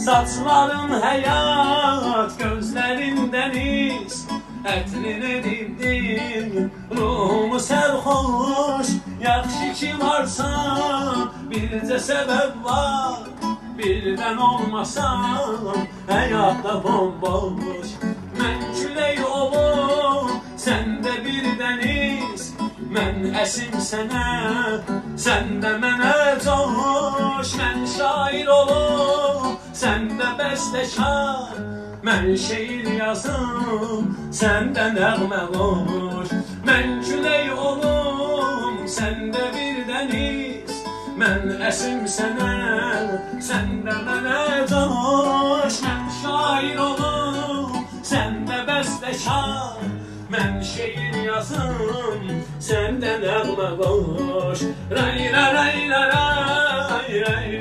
Saçların həyat, gözlərin dəniz, ətrin edibdir ruhumu sərxoş. Yaxşı ki varsan, bircə səbəb var, birdən olmasan həyatda bomboş. Mən külək olum, sən də bir dəniz, mən əsim sənə, sən də mənə coş. Mən şair olum, sən də bəstəkar, mən şeir yazım, sən də nəğmə qoş. Mən külək olum, sən də bir dəniz, mən əsim sənə, sən də mənə coş. Mən şair olum, sən də bəstəkar, mən şeir yazım, sən də nəğmə qoş. Ray ray ray ray ray ray.